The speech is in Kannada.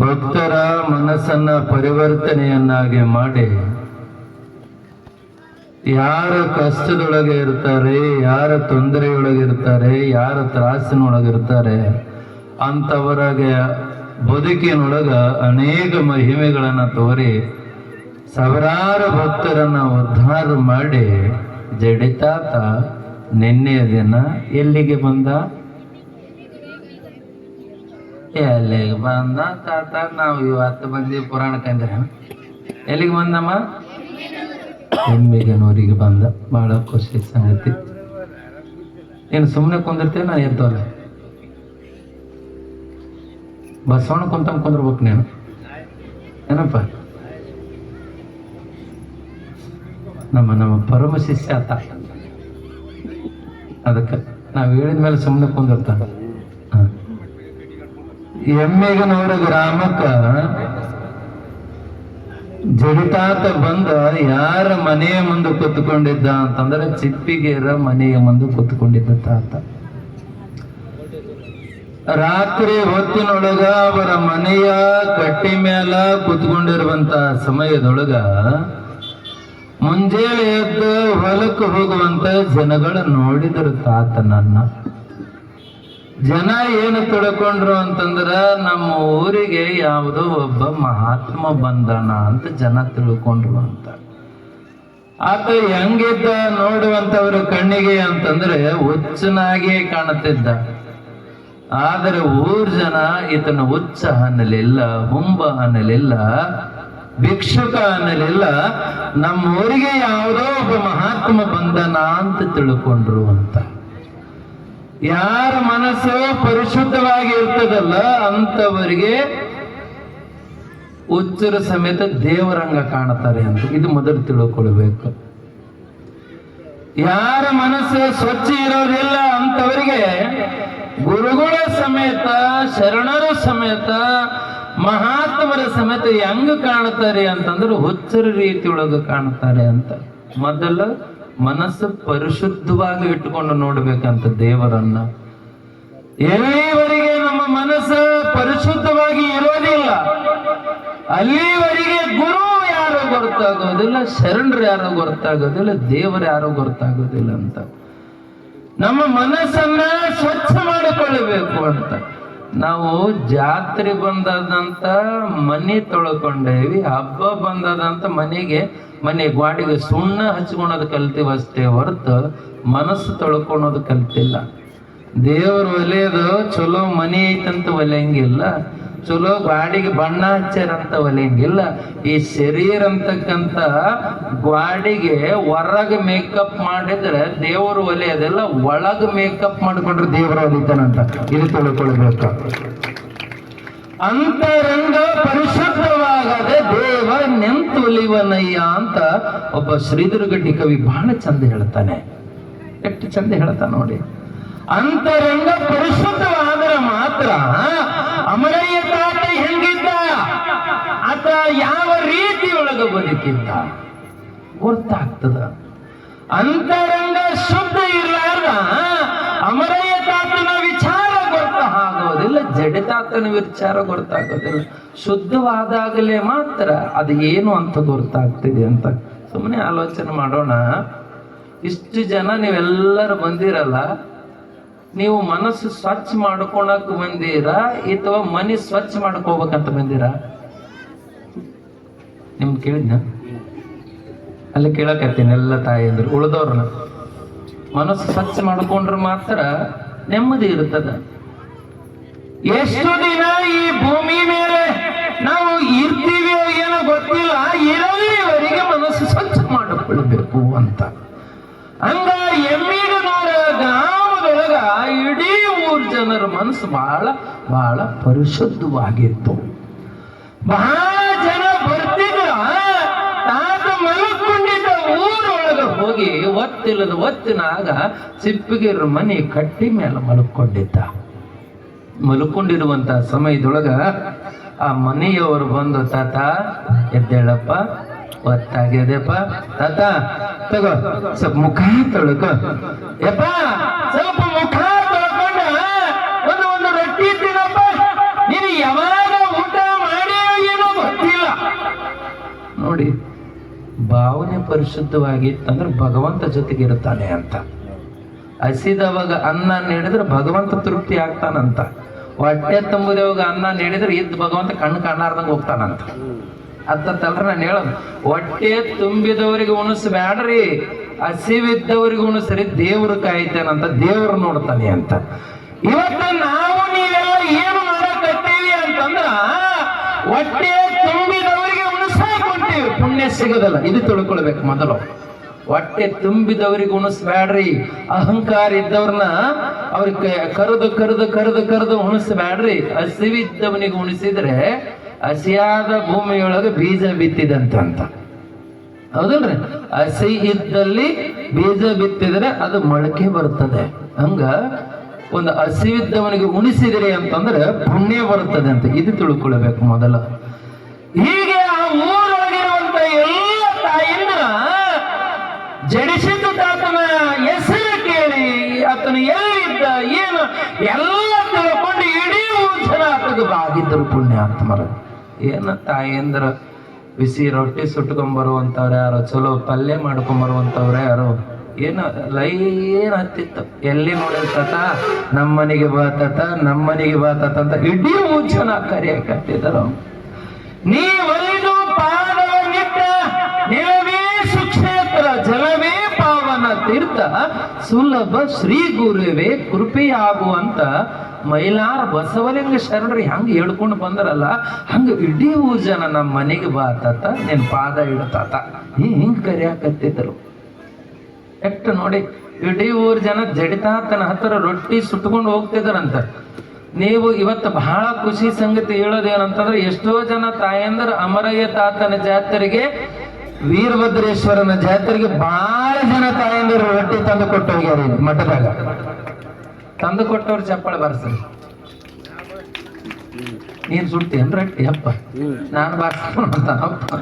ಭಕ್ತರ ಮನಸ್ಸನ್ನ ಪರಿವರ್ತನೆಯನ್ನಾಗಿ ಮಾಡಿ ಯಾರ ಕಷ್ಟದೊಳಗೆ ಇರ್ತಾರೆ, ಯಾರ ತೊಂದರೆಯೊಳಗೆ ಇರ್ತಾರೆ, ಯಾರ ತ್ರಾಸಿನೊಳಗಿರ್ತಾರೆ ಅಂಥವರಾಗೆ ಬದುಕಿನೊಳಗ ಅನೇಕ ಮಹಿಮೆಗಳನ್ನ ತೋರಿ ಸಾವಿರಾರು ಭಕ್ತರನ್ನ ಉದ್ಧಾರ ಮಾಡಿ ಜಡಿತಾತ ನಿನ್ನೆಯ ದಿನ ಎಲ್ಲಿಗೆ ಬಂದ? ಎಲ್ಲಿಗೆ ಬಂದ ತಾತ? ನಾವು ಇವತ್ತು ಬಂದಿ ಪುರಾಣಕ್ಕಂದ್ರೆ ಎಲ್ಲಿಗೆ ಬಂದಮ್ಮ? ಎಮ್ಮಿಗನೂರಿಗೆ ಬಂದ. ಬಹಳ ಖುಷಿ ಸಂಗತಿ. ಏನು ಸುಮ್ಮನೆ ಕುಂದಿರ್ತೇವೆ? ನಾನು ಎದ್ದವಲ್ಲ, ಬಸವಣ್ಣ ಕುಂತಂಗೆ ಕುಂದಿರ್ಬೇಕು ನೀನು. ಏನಪ್ಪ ನಮ್ಮ ಪರಮ ಶಿಷ್ಯ ಆತ. ಅದಕ್ಕೆ ನಾವು ಹೇಳಿದ ಮೇಲೆ ಸುಮ್ಮನೆ ಕುಂದಿರ್ತಾನ. ಎಮ್ಮಿಗನೂರ ಗ್ರಾಮಕ್ಕ ಜಡಿತಾತ ಬಂದ ಯಾರ ಮನೆಯ ಮುಂದೆ ಕೂತ್ಕೊಂಡಿದ್ದ ಅಂತಂದ್ರೆ ಚಿಪ್ಪಿಗೆರ ಮನೆಯ ಮುಂದೆ ಕೂತ್ಕೊಂಡಿದ್ದ ತಾತ. ರಾತ್ರಿ ಹೊತ್ತಿನೊಳಗ ಅವರ ಮನೆಯ ಕಟ್ಟಿ ಮೇಲ ಕೂತ್ಕೊಂಡಿರುವಂತ ಸಮಯದೊಳಗ ಮುಂಜಾನೆ ಎದ್ದು ಹೊಲಕ್ಕೆ ಹೋಗುವಂತ ಜನಗಳು ನೋಡಿದ್ರು ತಾತನನ್ನ. ಜನ ಏನು ತಿಳ್ಕೊಂಡ್ರು ಅಂತಂದ್ರ ನಮ್ಮ ಊರಿಗೆ ಯಾವುದೋ ಒಬ್ಬ ಮಹಾತ್ಮ ಬಂದನ ಅಂತ ಜನ ತಿಳ್ಕೊಂಡ್ರು ಅಂತ. ಆತ ಹೆಂಗಿದ್ದ ನೋಡುವಂತವ್ರ ಕಣ್ಣಿಗೆ ಅಂತಂದ್ರೆ ಹುಚ್ಚನಾಗಿಯೇ ಕಾಣುತ್ತಿದ್ದ. ಆದರೆ ಊರ್ ಜನ ಈತನ ಹುಚ್ಚ ಅನ್ನಲಿಲ್ಲ, ಹುಂಬ ಅನ್ನಲಿಲ್ಲ, ಭಿಕ್ಷುಕ ಅನ್ನಲಿಲ್ಲ. ನಮ್ಮ ಊರಿಗೆ ಯಾವುದೋ ಒಬ್ಬ ಮಹಾತ್ಮ ಬಂದನ ಅಂತ ತಿಳ್ಕೊಂಡ್ರು ಅಂತ. ಯಾರ ಮನಸ್ಸು ಪರಿಶುದ್ಧವಾಗಿ ಇರ್ತದಲ್ಲ ಅಂತವರಿಗೆ ಹುಚ್ಚರ ಸಮೇತ ದೇವರಂಗ ಕಾಣುತ್ತಾರೆ ಅಂತ. ಇದು ಮೊದಲು ತಿಳ್ಕೊಳ್ಬೇಕು. ಯಾರ ಮನಸ್ಸು ಸ್ವಚ್ಛ ಇರೋದಿಲ್ಲ ಅಂತವರಿಗೆ ಗುರುಗಳ ಸಮೇತ, ಶರಣರ ಸಮೇತ, ಮಹಾತ್ಮರ ಸಮೇತ ಹೆಂಗ ಕಾಣುತ್ತಾರೆ ಅಂತಂದ್ರೆ ಹುಚ್ಚರ ರೀತಿಯೊಳಗೆ ಕಾಣುತ್ತಾರೆ ಅಂತ. ಮೊದಲು ಮನಸ್ಸು ಪರಿಶುದ್ಧವಾಗಿ ಇಟ್ಟುಕೊಂಡು ನೋಡ್ಬೇಕಂತ ದೇವರನ್ನ. ಎಲ್ಲಿವರೆಗೆ ನಮ್ಮ ಮನಸ್ಸು ಪರಿಶುದ್ಧವಾಗಿ ಇರೋದಿಲ್ಲ ಅಲ್ಲಿವರೆಗೆ ಗುರು ಯಾರು ಗೊತ್ತಾಗೋದಿಲ್ಲ, ಶರಣರು ಯಾರು ಗೊತ್ತಾಗೋದಿಲ್ಲ, ದೇವರು ಯಾರು ಗೊತ್ತಾಗೋದಿಲ್ಲ ಅಂತ. ನಮ್ಮ ಮನಸ್ಸನ್ನ ಸ್ವಚ್ಛ ಮಾಡಿಕೊಳ್ಳಬೇಕು ಅಂತ. ನಾವು ಜಾತ್ರೆ ಬಂದದಂತ ಮನೆ ತೊಳ್ಕೊಂಡೇವಿ, ಹಬ್ಬ ಬಂದದಂತ ಮನೆ ಗ್ವಾಡಿಗೆ ಸುಣ್ಣ ಹಚ್ಕೊಳೋದು ಕಲ್ತೀವಿ ಅಷ್ಟೇ ಹೊರತು ಮನಸ್ಸು ತೊಳ್ಕೊಳೋದು ಕಲ್ತಿಲ್ಲ. ದೇವ್ರ ಒಲೆಯದು ಚಲೋ ಮನೆ ಐತಂತ ಒಲೆಯಂಗಿಲ್ಲ, ಚಲೋ ಗಾಡಿಗೆ ಬಣ್ಣ ಹಚ್ಚಾರಂತ ಒಲೆಯಂಗಿಲ್ಲ. ಈ ಶರೀರ ಅಂತಕ್ಕಂಥ ಗ್ವಾಡಿಗೆ ಹೊರಗೆ ಮೇಕಪ್ ಮಾಡಿದ್ರೆ ದೇವರು ಒಲೆಯದೆಲ್ಲ, ಒಳಗೆ ಮೇಕಪ್ ಮಾಡಿಕೊಂಡ್ರೆ ದೇವರು ಒಲಿತಾನಂತ. ಇದು ತಿಳ್ಕೊಳ್ಬೇಕು. ಅಂತರಂಗ ಪರಿಶುದ್ಧವಾಗದೆ ದೇವ ನೆಂತೊಲಿವನಯ್ಯ ಅಂತ ಒಬ್ಬ ಶ್ರೀಧರಗಡ್ಡಿ ಕವಿ ಬಹಳ ಚಂದ ಹೇಳ್ತಾನೆ. ಎಷ್ಟು ಚಂದ ಹೇಳ್ತಾನೆ ನೋಡಿ. ಅಂತರಂಗ ಪರಿಶುದ್ಧವಾದರೆ ಮಾತ್ರ ಅಮರಯ್ಯ ತಾತ ಹೆಂಗಿದ್ದ, ಆತ ಯಾವ ರೀತಿ ಒಳಗೆ ಬದುಕಿದ್ದ ಗೊತ್ತಾಗ್ತದ. ಅಂತರಂಗ ಶುದ್ಧ ಇರಲಾರ್ದ ಅಮರಯ್ಯ ತಾತನ ವಿಚಾರ ಗೊತ್ತಾಗೋದಿಲ್ಲ, ಜಡಿತಾತನ ವಿಚಾರ ಗೊತ್ತಾಗೋದಿಲ್ಲ. ಶುದ್ಧವಾದಾಗಲೇ ಮಾತ್ರ ಅದು ಏನು ಅಂತ ಗೊತ್ತಾಗ್ತಿದೆ ಅಂತ. ಸುಮ್ಮನೆ ಆಲೋಚನೆ ಮಾಡೋಣ. ಇಷ್ಟು ಜನ ನೀವೆಲ್ಲರೂ ಬಂದಿರಲ್ಲ, ನೀವು ಮನಸ್ಸು ಸ್ವಚ್ಛ ಮಾಡ್ಕೊಳಕ್ ಬಂದೀರಾ ಅಥವಾ ಮನೆ ಸ್ವಚ್ಛ ಮಾಡ್ಕೋಬೇಕಂತ ಬಂದೀರಾ? ನಿಮ್ಗೆ ಕೇಳಿದ್ನ? ಅಲ್ಲಿ ಕೇಳಕತ್ತೀನಿ ಎಲ್ಲ ತಾಯಿ ಅಂದ್ರು. ಉಳಿದವ್ರನ್ನ ಮನಸ್ಸು ಸ್ವಚ್ಛ ಮಾಡ್ಕೊಂಡ್ರೆ ಮಾತ್ರ ನೆಮ್ಮದಿ ಇರ್ತದ. ಎಷ್ಟು ದಿನ ಈ ಭೂಮಿ ಮೇಲೆ ನಾವು ಇರ್ತೀವಿ ಏನೋ ಗೊತ್ತಿಲ್ಲ, ಇರಲಿವರೆಗೆ ಮನಸ್ಸು ಸ್ವಚ್ಛ ಮಾಡಿಕೊಳ್ಬೇಕು ಅಂತ. ಹಂಗ ಎಮ್ಮಿಗನೂರ ಗ್ರಾಮದೊಳಗ ಇಡೀ ಊರ್ ಜನರ ಮನಸ್ಸು ಬಹಳ ಬಹಳ ಪರಿಶುದ್ಧವಾಗಿತ್ತು. ಬಹಳ ಜನ ಬರ್ತಿದ್ರ. ತಾತ ಮಲ್ಕೊಂಡಿದ್ದ ಊರೊಳಗ ಹೋಗಿ ಒತ್ತಿಲ್ಲದ ಒತ್ತಿನಾಗ ಸಿಪ್ಪಿಗೆರ ಮನೆ ಕಟ್ಟಿ ಮೇಲೆ ಮಲ್ಕೊಂಡಿದ್ದ. ಮಲ್ಕೊಂಡಿರುವಂತ ಸಮಯದೊಳಗ ಆ ಮನೆಯವರು ಬಂದು, ತಾತ ಎದ್ದೇಳಪ್ಪ, ಒತ್ತಾಗ್ಯದಪ್ಪ, ತಾತ ತಗೋ ಸ್ವಲ್ಪ ಮುಖ ತೊಳ್ಕೊ, ಯಪ್ಪ ಸ್ವಲ್ಪ ಮುಖ ತೊಳ್ಕೊಂಡ ಒಂದು ರೊಟ್ಟಿ ತಿನ್ನಪ್ಪ, ನೀನು ಯಾವಾಗ ಊಟ ನೋಡಿ, ಭಾವನೆ ಪರಿಶುದ್ಧವಾಗಿತ್ತಂದ್ರೆ ಭಗವಂತ ಜೊತೆಗೆ ಇರ್ತಾನೆ ಅಂತ. ಹಸಿದವಾಗ ಅನ್ನ ನೀಡಿದ್ರೆ ಭಗವಂತ ತೃಪ್ತಿ ಆಗ್ತಾನಂತ. ಹೊಟ್ಟೆ ತುಂಬುದವಾಗ ಅನ್ನ ನೀಡಿದ್ರೆ ಇದ್ದು ಭಗವಂತ ಕಣ್ಣು ಕಾಣಾರ್ದಂಗೆ ಹೋಗ್ತಾನಂತ. ಅತ್ತಲ್ರಿ ನಾನು ಹೇಳೋದು, ಹೊಟ್ಟೆ ತುಂಬಿದವರಿಗೆ ಉಣಿಸ್ಬ್ಯಾಡ್ರಿ, ಹಸಿವಿದ್ದವರಿಗೆ ಉಣಿಸ್ರಿ, ದೇವ್ರು ಕಾಯ್ತಾನಂತ, ದೇವ್ರು ನೋಡ್ತಾನೆ ಅಂತ. ಇವತ್ತು ನಾವು ನೀವೆಲ್ಲ ಏನು ಮಾಡಕತ್ತೀವಿ ಅಂತಂದ್ರ ಹೊಟ್ಟೆ ತುಂಬಿದವರಿಗೆ ಉಣಿಸಾಕೊಂತೀವಿ, ಪುಣ್ಯ ಸಿಗೋದಲ್ಲ. ಇದು ತಿಳ್ಕೊಳ್ಬೇಕು ಮೊದಲು. ಹೊಟ್ಟೆ ತುಂಬಿದವರಿಗೆ ಉಣಿಸ್ಬ್ಯಾಡ್ರಿ, ಅಹಂಕಾರ ಇದ್ದವ್ರನ್ನ ಅವ್ರಿಗೆ ಕರೆದು ಕರೆದು ಕರೆದು ಕರೆದು ಉಣಿಸ್ಬ್ಯಾಡ್ರಿ. ಹಸಿವಿದ್ದವನಿಗೆ ಉಣಿಸಿದ್ರೆ ಹಸಿಯಾದ ಭೂಮಿಯೊಳಗೆ ಬೀಜ ಬಿತ್ತಿದಂತ ಅಂತ. ಹೌದಲ್ರಿ? ಹಸಿ ಇದ್ದಲ್ಲಿ ಬೀಜ ಬಿತ್ತಿದ್ರೆ ಅದು ಮೊಳಕೆ ಬರ್ತದೆ. ಹಂಗ ಒಂದು ಹಸಿವಿದ್ದವನಿಗೆ ಉಣಿಸಿದ್ರಿ ಅಂತಂದ್ರೆ ಪುಣ್ಯ ಬರುತ್ತದೆ ಅಂತ. ಇದು ತಿಳ್ಕೊಳ್ಬೇಕು ಮೊದಲ. ಹೀಗೆ ಆ ಊರೊಳಗಿರುವಂತ ಎಲ್ಲ ತಾಯಿಯನ್ನ ಜಡಿಸಿದ್ದು ತಾತನ ಹೆಸರು ಕೇಳಿ ಆತನ ಎಲ್ಲಿದ್ದ ಏನು ಎಲ್ಲ ತಿಳ್ಕೊಂಡು ಇಡೀ ಜನ ಆತಗೆ ಬಾಗಿದ್ದರು ಪುಣ್ಯಾತ್ಮರ. ಏನ ತಾಯಿಯಂದ್ರ ಬಿಸಿ ರೊಟ್ಟಿ ಸುಟ್ಕೊಂಬರುವಂತವ್ರು ಯಾರು, ಚಲೋ ಪಲ್ಯ ಮಾಡ್ಕೊಂಬರುವಂತವ್ರು ಯಾರು, ಏನ್ ಹತ್ತಿತ್ತು. ಎಲ್ಲಿ ನೋಡಿರ್ತಾತ ನಮ್ಮನಿಗೆ ಬಾತತ ನಮ್ಮನಿಗೆ ಬಾತತ ಅಂತ ಇಡೀ ಜನ ಕರೆಯಕತ್ತಿದರು. ನೀ ಒಲಿದು ಪಾದವ ನಿಟ್ಟ ನಿಲವೇ ಸುಕ್ಷೇತ್ರ ಜಲವೇ ಪಾವನ ತೀರ್ಥ ಸುಲಭ ಶ್ರೀ ಗುರುವೇ ಕೃಪೆಯಾಗುವಂತ ಮೈಲಾರ ಬಸವಲಿಂಗ ಶರಣರು ಹೆಂಗ ಹೇಳ್ಕೊಂಡು ಬಂದರಲ್ಲ, ಹಂಗ ಇಡೀ ಜನ ನಮ್ಮ ಮನೆಗೆ ಬಾತತ ನಿನ್ ಪಾದ ಇಡ್ತಾತ ಹಿಂಗ್ ಕರೆಯಾಕತ್ತಿದ್ರು. ಎಷ್ಟು ನೋಡಿ, ಇಡೀ ಊರ್ ಜನ ಜಡಿತಾತನ ಹತ್ತಿರ ರೊಟ್ಟಿ ಸುಟ್ಕೊಂಡು ಹೋಗ್ತಿದಾರಂತ. ನೀವು ಇವತ್ತು ಬಹಳ ಖುಷಿ ಸಂಗತಿ ಹೇಳೋದೇನಂತಂದ್ರೆ, ಎಷ್ಟೋ ಜನ ತಾಯಂದ್ರ ಅಮರಯ್ಯ ತಾತನ ಜಾತ್ರೆಗೆ, ವೀರಭದ್ರೇಶ್ವರನ ಜಾತ್ರೆಗೆ ಬಹಳ ಜನ ತಾಯಂದಿರು ರೊಟ್ಟಿ ತಂದು ಕೊಟ್ಟು ಹೋಗ್ಯಾರ. ಮಠದಾಗ ತಂದು ಕೊಟ್ಟವ್ರು ಚಪ್ಪಳ ಬಾರಿಸ್ರಿ. ನೀನ್ ಸುಡ್ತಿ ಏನ್ ರೊಟ್ಟಿ? ಅಪ್ಪ ನಾನು ಬಾರಿಸ್ಕೊಂಡು ಅಂತ ಅಪ್ಪ